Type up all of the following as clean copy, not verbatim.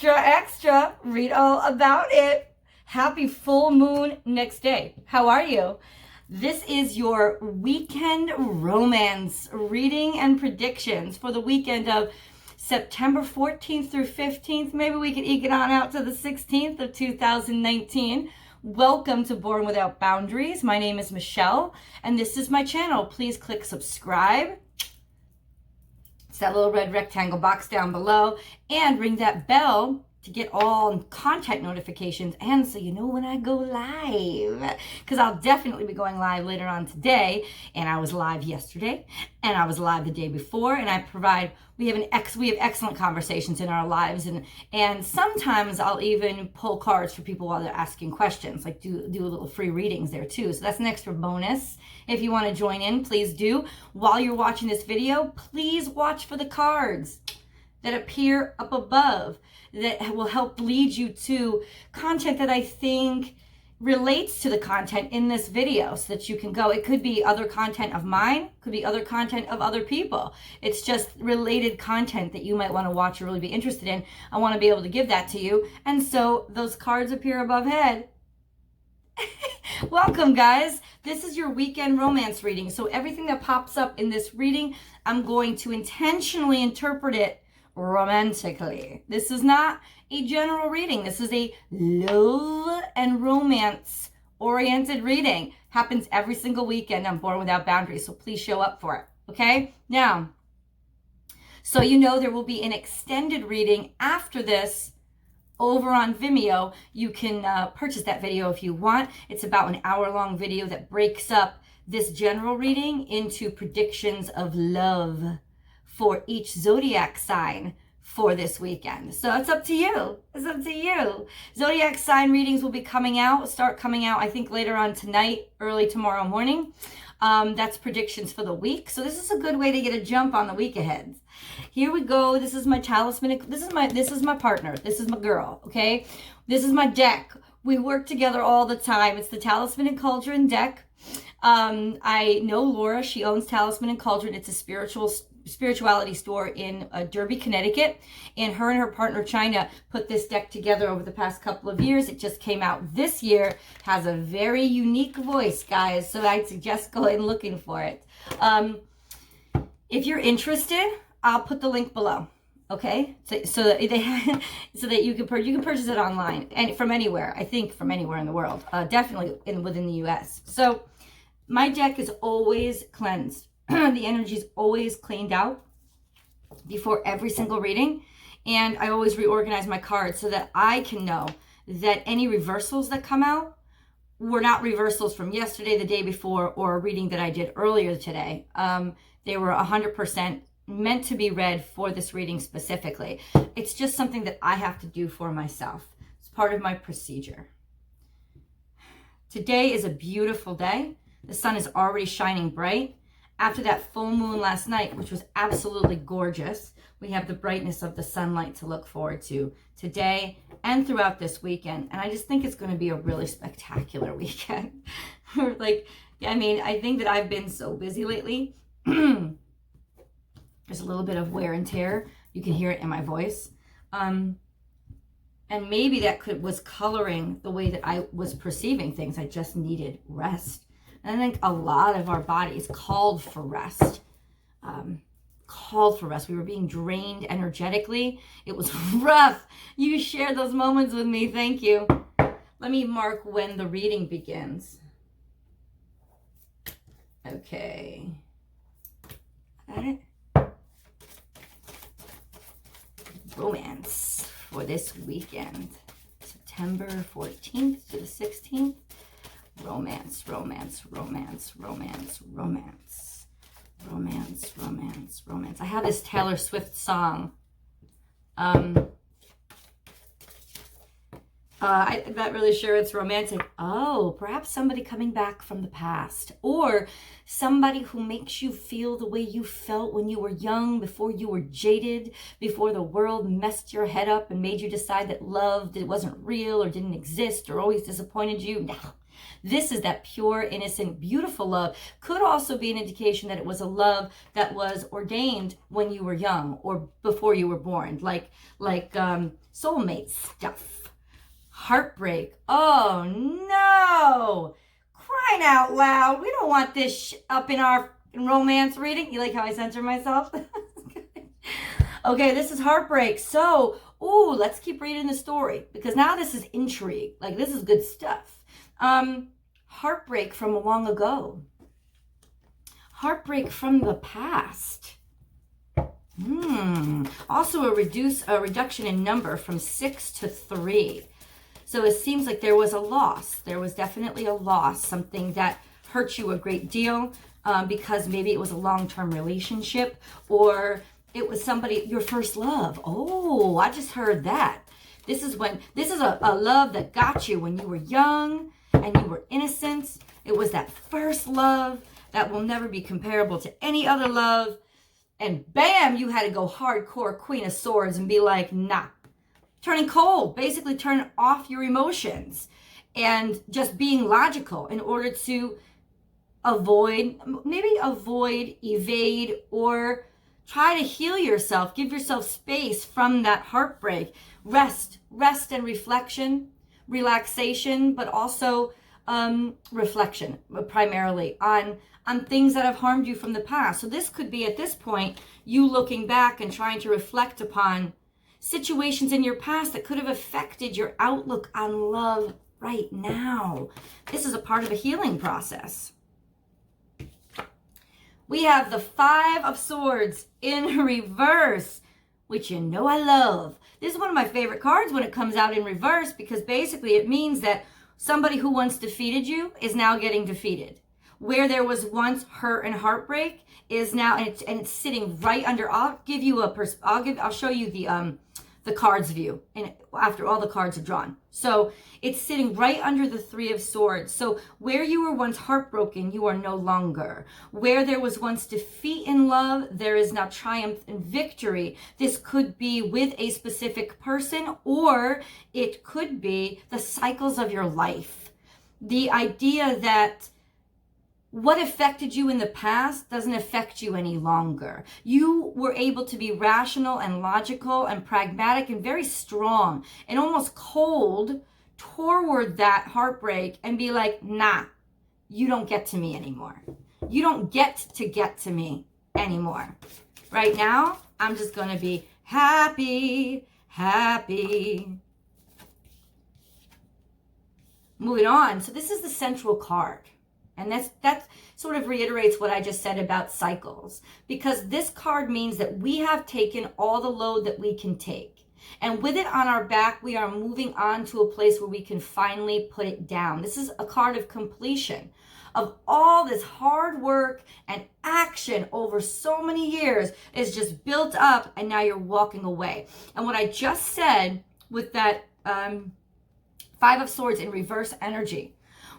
Extra, read all about it. Happy full moon next day. How are you? This is your weekend romance reading and predictions for the weekend of September 14th through 15th. Maybe we could eke it on out to the 16th of 2019. Welcome to Born Without Boundaries. My name is Michelle, and this is my channel. Please click subscribe. It's that little red rectangle box down below, and ring that bell to get all content notifications, and so you know when I go live, because I'll definitely be going live later on today. And I was live yesterday, and I was live the day before, and we have excellent conversations in our lives, and sometimes I'll even pull cards for people while they're asking questions, like do a little free readings there too. So that's an extra bonus. If you want to join in, please do. While you're watching this video, please watch for the cards that appear up above that will help lead you to content that I think relates to the content in this video, so that you can go. It could be other content of mine, could be other content of other people. It's just related content that you might want to watch or really be interested in. I want to be able to give that to you. And so those cards appear above head. Welcome, guys. This is your weekend romance reading. So everything that pops up in this reading, I'm going to intentionally interpret it romantically. This is not a general reading. This is a love and romance oriented reading. Happens every single weekend on Born Without Boundaries. So please show up for it. Okay? Now, so you know there will be an extended reading after this over on Vimeo. You can purchase that video if you want. It's about an hour-long video that breaks up this general reading into predictions of love for each zodiac sign for this weekend. So it's up to you. It's up to you. Zodiac sign readings will be start coming out, I think, later on tonight, early tomorrow morning. That's predictions for the week. So this is a good way to get a jump on the week ahead. Here we go. This is my talisman. This is my partner. This is my girl. Okay. This is my deck. We work together all the time. It's the Talisman and Cauldron deck. I know Laura. She owns Talisman and Cauldron. It's a spirituality store in Derby, Connecticut, and her partner China put this deck together over the past couple of years. It just came out this year. Has a very unique voice, guys, so I'd suggest going looking for it. If you're interested, I'll put the link below. Okay, so that you can purchase it online and from anywhere. I think from anywhere in the world, definitely within the U.S. So my deck is always cleansed. The energy is always cleaned out before every single reading, and I always reorganize my cards so that I can know that any reversals that come out were not reversals from yesterday, the day before, or a reading that I did earlier today. They were 100% meant to be read for this reading specifically. It's just something that I have to do for myself. It's part of my procedure. Today is a beautiful day. The sun is already shining bright. After that full moon last night, which was absolutely gorgeous, we have the brightness of the sunlight to look forward to today and throughout this weekend. And I just think it's going to be a really spectacular weekend. I think that I've been so busy lately. There's a little bit of wear and tear. You can hear it in my voice. And maybe that was coloring the way that I was perceiving things. I just needed rest. And I think a lot of our bodies called for rest. We were being drained energetically. It was rough. You shared those moments with me. Thank you. Let me mark when the reading begins. Okay. Got it? Romance for this weekend. September 14th to the 16th. Romance, romance, romance, romance, romance, romance, romance, romance. I have this Taylor Swift song. I'm not really sure it's romantic. Oh, perhaps somebody coming back from the past, or somebody who makes you feel the way you felt when you were young, before you were jaded, before the world messed your head up and made you decide that love wasn't real or didn't exist or always disappointed you. No. This is that pure, innocent, beautiful love. Could also be an indication that it was a love that was ordained when you were young or before you were born. Like soulmate stuff. Heartbreak. Oh no! Crying out loud. We don't want this up in our romance reading. You like how I censor myself? Okay, this is heartbreak. So, let's keep reading the story because now this is intrigue. Like, this is good stuff. Heartbreak from long ago. Heartbreak from the past. Also a reduction in number from 6 to 3. So it seems like there was a loss. There was definitely a loss, something that hurt you a great deal because maybe it was a long-term relationship or it was somebody, your first love. Oh, I just heard that. This is a love that got you when you were young and you were innocent. It was that first love that will never be comparable to any other love. And bam, you had to go hardcore Queen of Swords and be like, nah. Turning cold, basically turn off your emotions and just being logical in order to avoid, evade, or try to heal yourself. Give yourself space from that heartbreak. Rest and relaxation, but also reflection primarily on things that have harmed you from the past. So this could be at this point, you looking back and trying to reflect upon situations in your past that could have affected your outlook on love right now. This is a part of a healing process. We have the 5 of Swords in reverse, which you know I love. This is one of my favorite cards when it comes out in reverse because basically it means that somebody who once defeated you is now getting defeated. Where there was once hurt and heartbreak is now, and it's sitting right under. I'll show you the cards view and after all the cards are drawn. So it's sitting right under the 3 of Swords. So where you were once heartbroken, you are no longer. Where there was once defeat in love, there is now triumph and victory. This could be with a specific person, or it could be the cycles of your life. The idea that what affected you in the past doesn't affect you any longer. You were able to be rational and logical and pragmatic and very strong and almost cold toward that heartbreak and be like, nah, you don't get to me anymore. You don't get to me anymore. Right now, I'm just going to be happy. Moving on. So this is the central card. And that sort of reiterates what I just said about cycles, because this card means that we have taken all the load that we can take. And with it on our back, we are moving on to a place where we can finally put it down. This is a card of completion of all this hard work and action over so many years is just built up, and now you're walking away. And what I just said with that 5 of Swords in reverse energy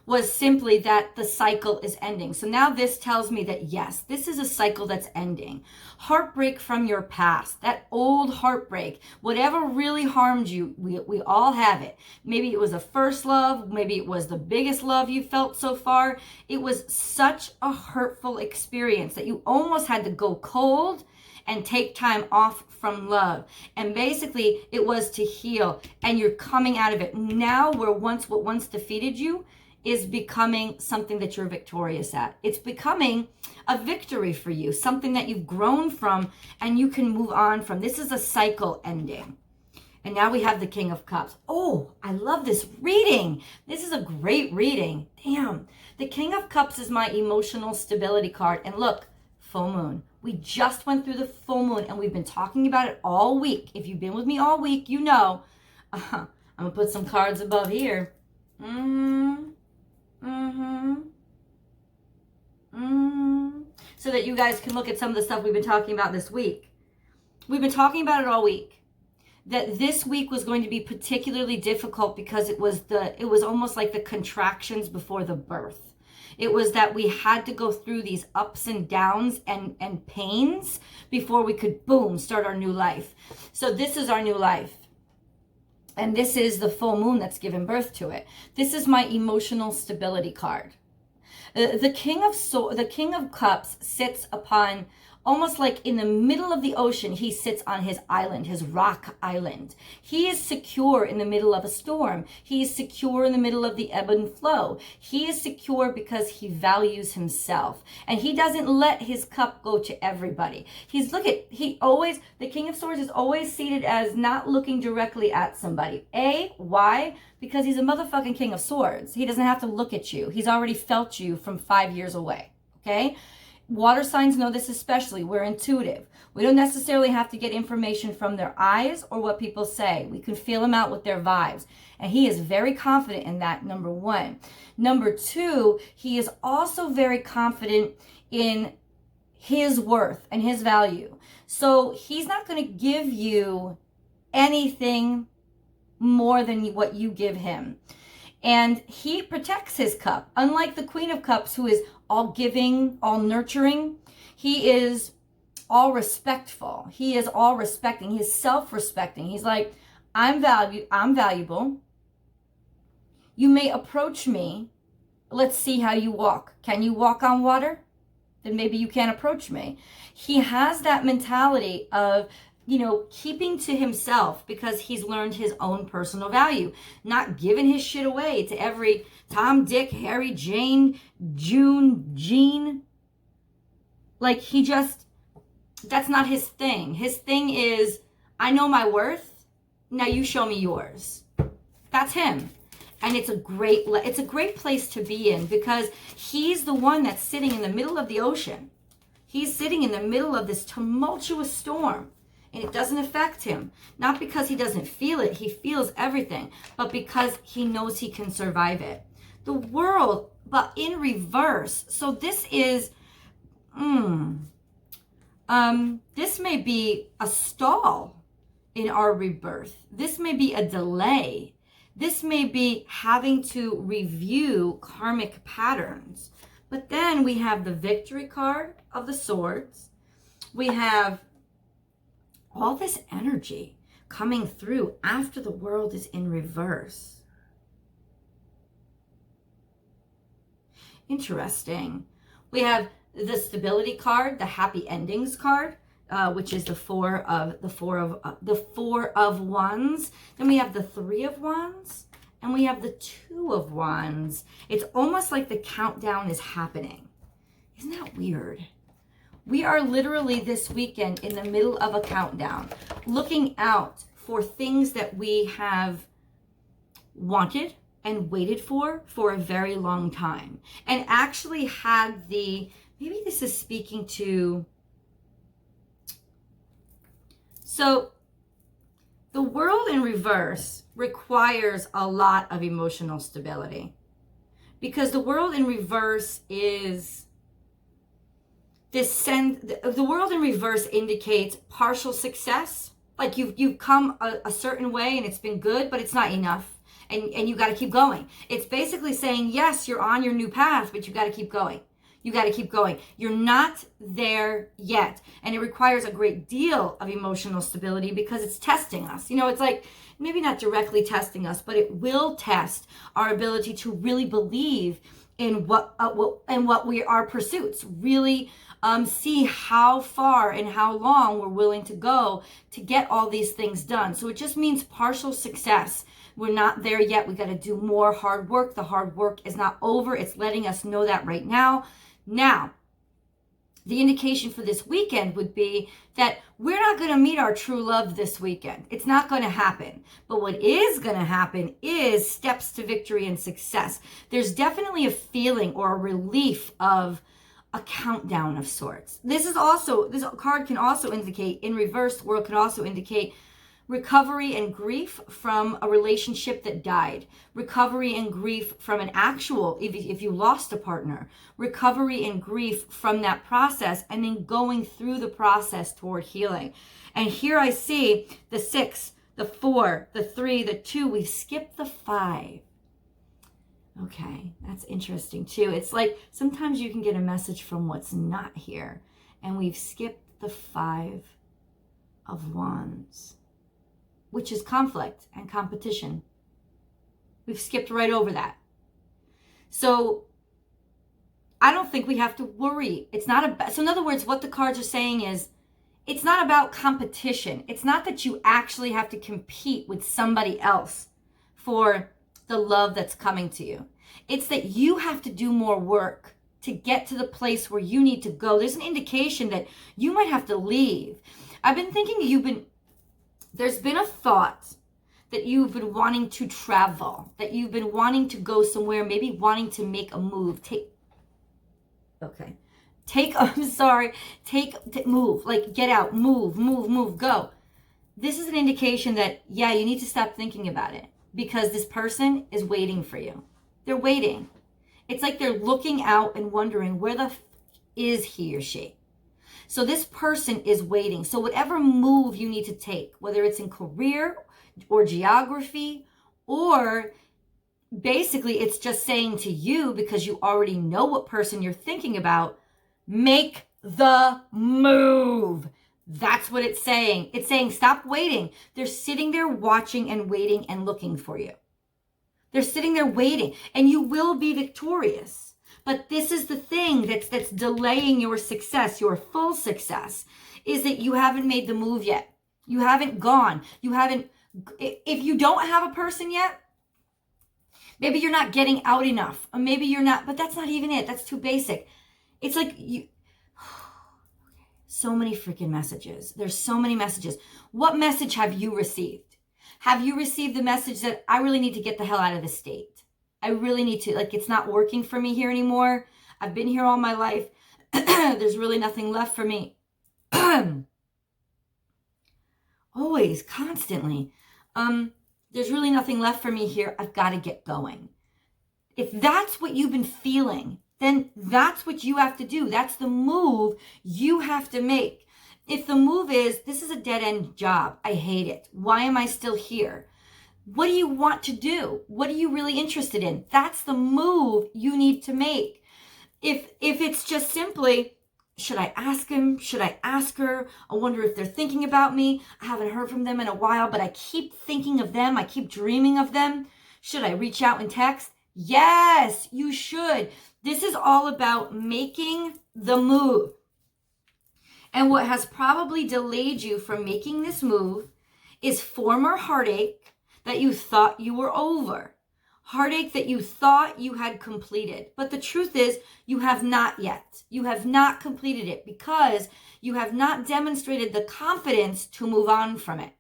was simply that the cycle is ending. So now this tells me that yes, this is a cycle that's ending. Heartbreak from your past, that old heartbreak, whatever really harmed you, we all have it. Maybe it was a first love, maybe it was the biggest love you felt so far. It was such a hurtful experience that you almost had to go cold and take time off from love. And basically it was to heal, and you're coming out of it. Now what once defeated you is becoming something that you're victorious at. It's becoming a victory for you, something that you've grown from and you can move on from. This is a cycle ending. And now we have the King of Cups. Oh, I love this reading. This is a great reading. Damn. The King of Cups is my emotional stability card. And look, full moon. We just went through the full moon and we've been talking about it all week. If you've been with me all week, you know. I'm going to put some cards above here. So that you guys can look at some of the stuff we've been talking about this week. We've been talking about it all week. That this week was going to be particularly difficult because it was almost like the contractions before the birth. It was that we had to go through these ups and downs and pains before we could, boom, start our new life. So this is our new life. And this is the full moon that's given birth to it. This is my emotional stability card. The King of Cups sits upon almost like in the middle of the ocean, he sits on his island, his rock island. He is secure in the middle of a storm. He is secure in the middle of the ebb and flow. He is secure because he values himself. And he doesn't let his cup go to everybody. The King of Swords is always seated as not looking directly at somebody. Why? Because he's a motherfucking King of Swords. He doesn't have to look at you. He's already felt you from 5 years away. Okay? Water signs know this especially. We're intuitive. We don't necessarily have to get information from their eyes or what people say. We can feel them out with their vibes. And he is very confident in that, number one. Number two, he is also very confident in his worth and his value. So he's not going to give you anything more than what you give him. And he protects his cup. Unlike the Queen of Cups, who is all giving, all nurturing, he is all respectful. He is all respecting. He's self-respecting. He's like, I'm valuable. You may approach me. Let's see how you walk. Can you walk on water? Then maybe you can't approach me. He has that mentality of, keeping to himself because he's learned his own personal value, not giving his shit away to every Tom, Dick, Harry, Jane, June, Jean. Like that's not his thing. His thing is, I know my worth. Now you show me yours. That's him. And it's a great place to be in because he's the one that's sitting in the middle of the ocean. He's sitting in the middle of this tumultuous storm. And it doesn't affect him. Not because he doesn't feel it. He feels everything. But because he knows he can survive it. The world, but in reverse. So this is, this may be a stall in our rebirth. This may be a delay. This may be having to review karmic patterns. But then we have the victory card of the swords. We have all this energy coming through after the world is in reverse. Interesting. We have the stability card, the happy endings card, which is the four of wands. Then we have the 3 of wands, and we have the 2 of wands. It's almost like the countdown is happening. Isn't that weird? We are literally this weekend in the middle of a countdown, looking out for things that we have wanted and waited for a very long time. And actually had maybe this is speaking to, so the world in reverse requires a lot of emotional stability. Because the world in reverse is the world in reverse indicates partial success. Like you've come a certain way and it's been good, but it's not enough. And you got to keep going. It's basically saying, yes, you're on your new path, but you got to keep going. You got to keep going. You're not there yet. And it requires a great deal of emotional stability because it's testing us. It's like maybe not directly testing us, but it will test our ability to really believe in what our pursuits really see how far and how long we're willing to go to get all these things done. So it just means partial success. We're not there yet. We got to do more hard work. The hard work is not over. It's letting us know that right now. Now, the indication for this weekend would be that we're not going to meet our true love this weekend. It's not going to happen. But what is going to happen is steps to victory and success. There's definitely a feeling or a relief of a countdown of sorts. This card can also indicate, in reverse, the world can also indicate recovery and grief from a relationship that died, recovery and grief from an actual, if you lost a partner, recovery and grief from that process, and then going through the process toward healing. And here I see the 6, the 4, the 3, the 2, we've skipped the 5. Okay, that's interesting too. It's like sometimes you can get a message from what's not here, and we've skipped the 5 of wands, which is conflict and competition. We've skipped right over that. So I don't think we have to worry. It's not about, so in other words, what the cards are saying is, it's not about competition. It's not that you actually have to compete with somebody else for the love that's coming to you. It's that you have to do more work to get to the place where you need to go. There's an indication that you might have to leave. I've been thinking there's been a thought that you've been wanting to travel, that you've been wanting to go somewhere, maybe wanting to make a move. Move, like get out, move, go. This is an indication that, yeah, you need to stop thinking about it because this person is waiting for you. They're waiting. It's like they're looking out and wondering, where the is he or she? So this person is waiting. So whatever move you need to take, whether it's in career or geography, or basically it's just saying to you, because you already know what person you're thinking about, make the move. That's what it's saying. It's saying stop waiting. They're sitting there watching and waiting and looking for you. They're sitting there waiting, and you will be victorious. But this is the thing that's delaying your success, your full success, is that you haven't made the move yet. You haven't gone. If you don't have a person yet, maybe you're not getting out enough, or maybe you're not, but that's not even it. That's too basic. It's like so many freaking messages. There's so many messages. What message have you received? Have you received the message that I really need to get the hell out of the state? I really need to, like, it's not working for me here anymore. I've been here all my life. There's really nothing left for me. Always, constantly. There's really nothing left for me here. I've got to get going. If that's what you've been feeling, then that's what you have to do. That's the move you have to make. If the move is, this is a dead-end job, I hate it, why am I still here? What do you want to do? What are you really interested in? That's the move you need to make. If it's just simply, should I ask him? Should I ask her? I wonder if they're thinking about me. I haven't heard from them in a while, but I keep thinking of them. I keep dreaming of them. Should I reach out and text? Yes, you should. This is all about making the move. And what has probably delayed you from making this move is former heartache that you thought you were over. Heartache that you thought you had completed. But the truth is, you have not yet. You have not completed it because you have not demonstrated the confidence to move on from it.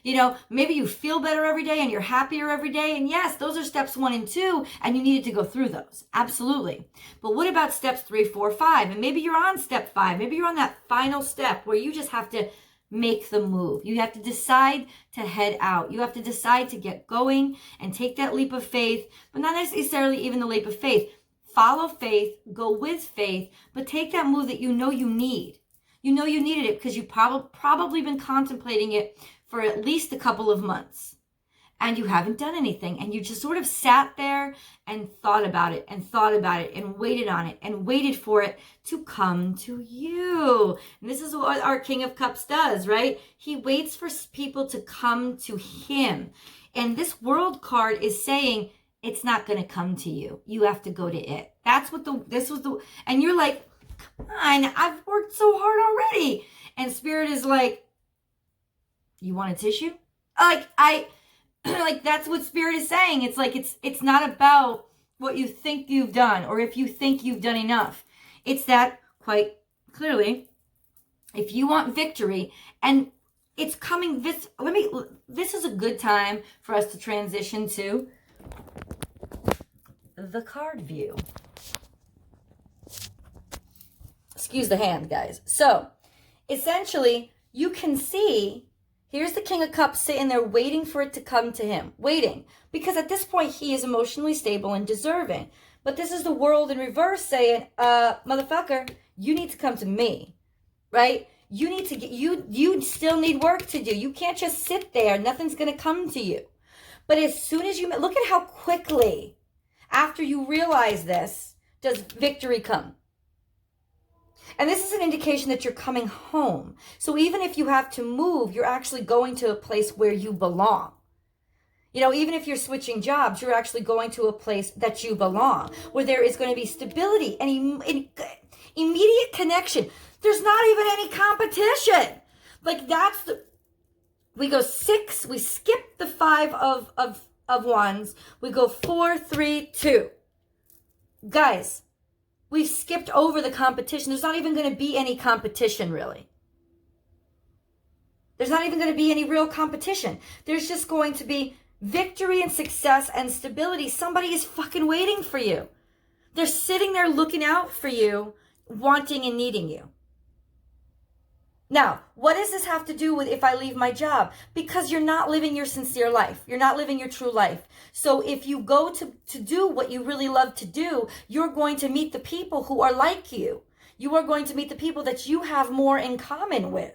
You know, maybe you feel better every day and you're happier every day. And yes, those are steps 1 and 2, and you needed to go through those. Absolutely. But what about steps 3, 4, 5? And maybe you're on step 5. Maybe you're on that final step where you just have to make the move. You have to decide to head out. You have to decide to get going and take that leap of faith, but not necessarily even the leap of faith. Follow faith, go with faith, but take that move that you know you need. You know you needed it because you've probably been contemplating it for at least a couple of months and you haven't done anything, and you just sort of sat there and thought about it and waited on it and waited for it to come to you. And this is what our King of Cups does, right? He waits for people to come to him. And this World card is saying it's not going to come to you. You have to go to it. That's what and you're like, come on, I've worked so hard already. And Spirit is like, you want a tissue? Like that's what Spirit is saying. It's like, it's not about what you think you've done or if you think you've done enough. It's that quite clearly, if you want victory, and it's coming, this is a good time for us to transition to the card view. Excuse the hand, guys. So essentially, you can see, here's the King of Cups sitting there waiting for it to come to him. Waiting. Because at this point, he is emotionally stable and deserving. But this is the World in reverse saying, motherfucker, you need to come to me. Right? You need to get, you still need work to do. You can't just sit there. Nothing's going to come to you. But as soon as you, look at how quickly, after you realize this, does victory come. And this is an indication that you're coming home. So even if you have to move, you're actually going to a place where you belong. You know, even if you're switching jobs, you're actually going to a place that you belong, where there is going to be stability and immediate connection. There's not even any competition. Like we go 6, we skip the 5 of wands, we go 4, 3, 2. Guys, we've skipped over the competition. There's not even going to be any competition, really. There's not even going to be any real competition. There's just going to be victory and success and stability. Somebody is fucking waiting for you. They're sitting there looking out for you, wanting and needing you. Now, what does this have to do with if I leave my job? Because you're not living your sincere life. You're not living your true life. So if you go to do what you really love to do, you're going to meet the people who are like you. You are going to meet the people that you have more in common with.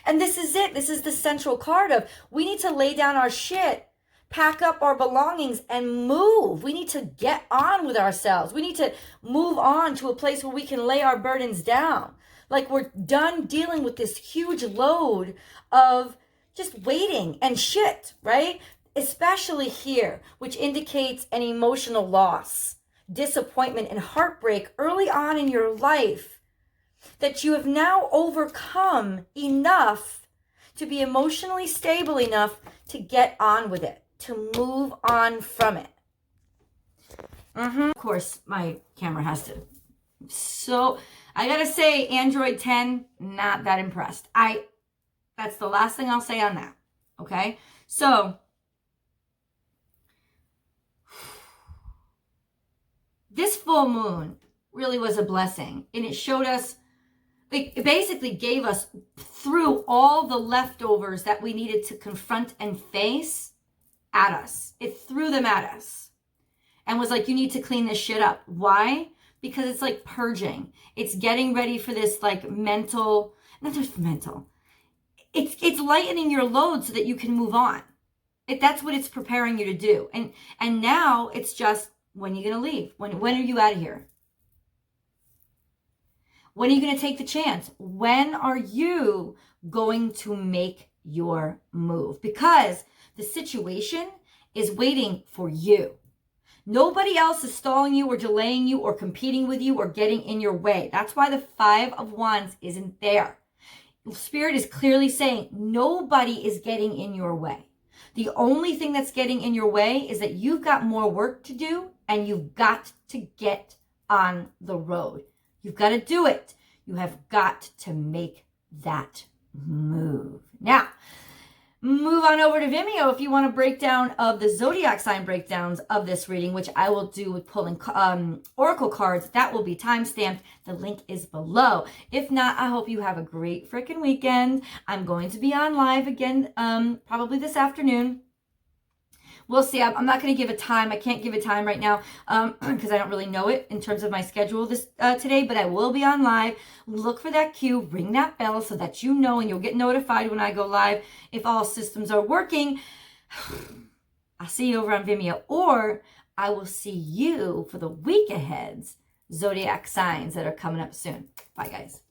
And this is it. This is the central card of we need to lay down our shit, pack up our belongings, and move. We need to get on with ourselves. We need to move on to a place where we can lay our burdens down. Like we're done dealing with this huge load of just waiting and shit, right? Especially here, which indicates an emotional loss, disappointment, and heartbreak early on in your life that you have now overcome enough to be emotionally stable enough to get on with it, to move on from it. Of course, my camera has to. So I gotta say, Android 10, not that impressed. That's the last thing I'll say on that. Okay? So this full moon really was a blessing. And it showed us, it basically gave us through all the leftovers that we needed to confront and face at us. It threw them at us and was like, you need to clean this shit up. Why? Because it's like purging. It's getting ready for this like mental, not just mental. It's lightening your load so that you can move on. That's what it's preparing you to do. And now it's just, when are you going to leave? When are you out of here? When are you going to take the chance? When are you going to make your move? Because the situation is waiting for you. Nobody else is stalling you or delaying you or competing with you or getting in your way. That's why the 5 of Wands isn't there. Spirit is clearly saying nobody is getting in your way. The only thing that's getting in your way is that you've got more work to do and you've got to get on the road. You've got to do it. You have got to make that move. Now, move on over to Vimeo if you want a breakdown of the Zodiac sign breakdowns of this reading, which I will do with pulling oracle cards. That will be time-stamped. The link is below. If not, I hope you have a great freaking weekend. I'm going to be on live again probably this afternoon. We'll see. I'm not going to give a time. I can't give a time right now because I don't really know it in terms of my schedule this today, but I will be on live. Look for that cue. Ring that bell so that you know and you'll get notified when I go live if all systems are working. I'll see you over on Vimeo, or I will see you for the week ahead's Zodiac signs that are coming up soon. Bye, guys.